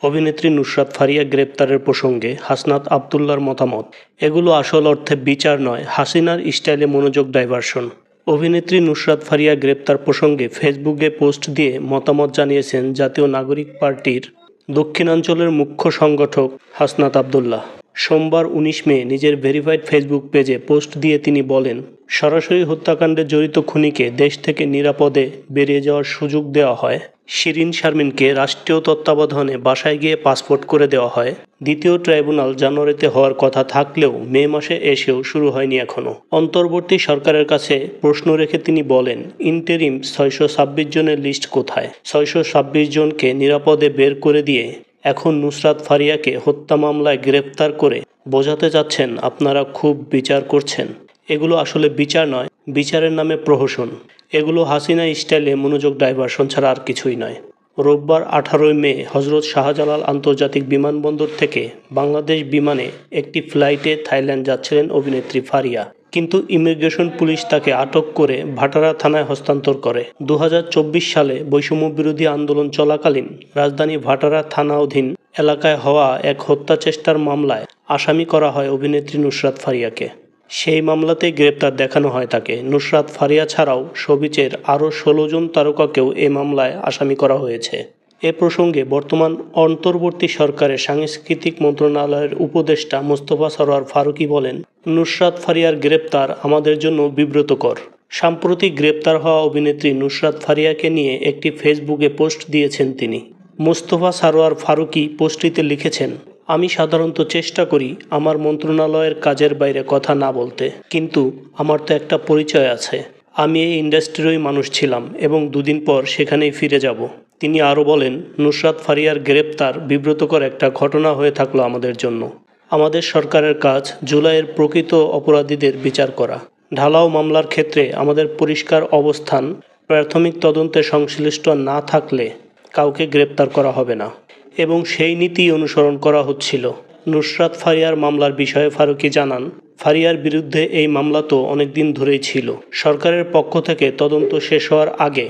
অভিনেত্রী নুসরাত ফারিয়া গ্রেপ্তারের প্রসঙ্গে হাসনাত আবদুল্লাহর মতামত, এগুলো আসল অর্থে বিচার নয়, হাসিনার স্টাইলে মনোযোগ ডাইভারশন। অভিনেত্রী নুসরাত ফারিয়া গ্রেপ্তার প্রসঙ্গে ফেসবুকে পোস্ট দিয়ে মতামত জানিয়েছেন জাতীয় নাগরিক পার্টির দক্ষিণাঞ্চলের মুখ্য সংগঠক হাসনাত আবদুল্লাহ। সোমবার 19 মে নিজের ভেরিফাইড ফেসবুক পেজে পোস্ট দিয়ে তিনি বলেন, সরাসরি হত্যাকাণ্ডে জড়িত খুনিকে দেশ থেকে নিরাপদে বেরিয়ে যাওয়ার সুযোগ দেওয়া হয়। শিরিন শারমিনকে রাষ্ট্রীয় তত্ত্বাবধানে বাসায় গিয়ে পাসপোর্ট করে দেওয়া হয়। দ্বিতীয় ট্রাইব্যুনাল জানুয়ারিতে হওয়ার কথা থাকলেও মে মাসে এসেও শুরু হয়নি এখনও। অন্তর্বর্তী সরকারের কাছে প্রশ্ন রেখে তিনি বলেন, ইন্টেরিম 626 জনের লিস্ট কোথায়? 626 জনকে নিরাপদে বের করে দিয়ে এখন নুসরাত ফারিয়াকে হত্যা মামলায় গ্রেপ্তার করে বোঝাতে চাচ্ছেন আপনারা খুব বিচার করছেন। এগুলো আসলে বিচার নয়, বিচারের নামে প্রহসন। এগুলো হাসিনা স্টাইলে মনোযোগ ডাইভারশন ছাড়া আর কিছুই নয়। রোববার 18 মে হজরত শাহজালাল আন্তর্জাতিক বিমানবন্দর থেকে বাংলাদেশ বিমানে একটি ফ্লাইটে থাইল্যান্ড যাচ্ছিলেন অভিনেত্রী ফারিয়া, কিন্তু ইমিগ্রেশন পুলিশ তাকে আটক করে ভাটারা থানায় হস্তান্তর করে। 2024 সালে বৈষম্য বিরোধী আন্দোলন চলাকালীন রাজধানী ভাটারা থানা অধীন এলাকায় হওয়া এক হত্যা চেষ্টার মামলায় আসামি করা হয় অভিনেত্রী নুসরাত ফারিয়াকে। সেই মামলাতেই গ্রেপ্তার দেখানো হয় তাকে। নুসরাত ফারিয়া ছাড়াও শোবিজের আরও 16 জন তারকাকেও এ মামলায় আসামি করা হয়েছে। এ প্রসঙ্গে বর্তমান অন্তর্বর্তী সরকারের সাংস্কৃতিক মন্ত্রণালয়ের উপদেষ্টা মোস্তফা সরোয়ার ফারুকী বলেন, নুসরাত ফারিয়ার গ্রেপ্তার আমাদের জন্য বিব্রতকর। সাম্প্রতিক গ্রেপ্তার হওয়া অভিনেত্রী নুসরাত ফারিয়াকে নিয়ে একটি ফেসবুকে পোস্ট দিয়েছেন তিনি। মোস্তফা সরোয়ার ফারুকী পোস্টটিতে লিখেছেন, আমি সাধারণত চেষ্টা করি আমার মন্ত্রণালয়ের কাজের বাইরে কথা না বলতে, কিন্তু আমার তো একটা পরিচয় আছে। আমি এই ইন্ডাস্ট্রিরই মানুষ ছিলাম এবং দুদিন পর সেখানেই ফিরে যাব। তিনি আরও বলেন, নুসরাত ফারিয়ার গ্রেপ্তার বিব্রতকর একটা ঘটনা হয়ে থাকলো আমাদের জন্য। আমাদের সরকারের কাজ জুলাইয়ের প্রকৃত অপরাধীদের বিচার করা। ঢালাও মামলার ক্ষেত্রে আমাদের পরিষ্কার অবস্থান, প্রাথমিক তদন্তে সংশ্লিষ্ট না থাকলে কাউকে গ্রেপ্তার করা হবে না, এবং সেই নীতি অনুসরণ করা হচ্ছিল। নুসরাত ফারিয়ার মামলার বিষয়ে ফারুকী জানান, ফারিয়ার বিরুদ্ধে এই মামলা তো অনেকদিন ধরেই ছিল। সরকারের পক্ষ থেকে তদন্ত শেষ হওয়ার আগে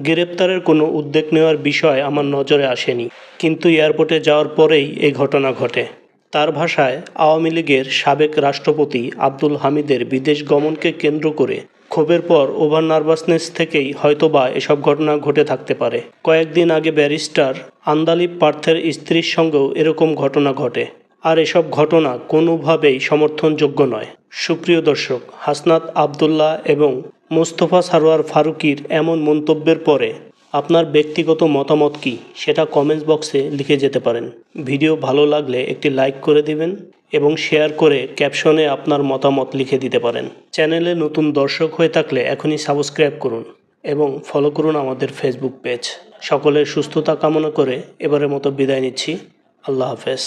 গ্রেপ্তারের কোনো উদ্যোগ নেওয়ার বিষয় আমার নজরে আসেনি, কিন্তু এয়ারপোর্টে যাওয়ার পরেই এই ঘটনা ঘটে। তার ভাষায়, আওয়ামী লীগের সাবেক রাষ্ট্রপতি আব্দুল হামিদের বিদেশ গমনকে কেন্দ্র করে ক্ষোভের পর ওভার নার্ভাসনেস থেকেই হয়তোবা এসব ঘটনা ঘটে থাকতে পারে। কয়েকদিন আগে ব্যারিস্টার আন্দালিব পার্থের স্ত্রীর সঙ্গেও এরকম ঘটনা ঘটে, আর এসব ঘটনা কোনোভাবেই সমর্থনযোগ্য নয়। সুপ্রিয় দর্শক, হাসনাত আবদুল্লাহ এবং মোস্তফা সরোয়ার ফারুকীর এমন মন্তব্যের পরে আপনার ব্যক্তিগত মতামত কি সেটা কমেন্টস বক্সে লিখে যেতে পারেন। ভিডিও ভালো লাগলে একটি লাইক করে দিবেন এবং শেয়ার করে ক্যাপশনে আপনার মতামত লিখে দিতে পারেন। চ্যানেলে নতুন দর্শক হয়ে থাকলে এখনই সাবস্ক্রাইব করুন এবং ফলো করুন আমাদের ফেসবুক পেজ। সকলের সুস্থতা কামনা করে এবারের মতো বিদায় নিচ্ছি। আল্লাহ হাফেজ।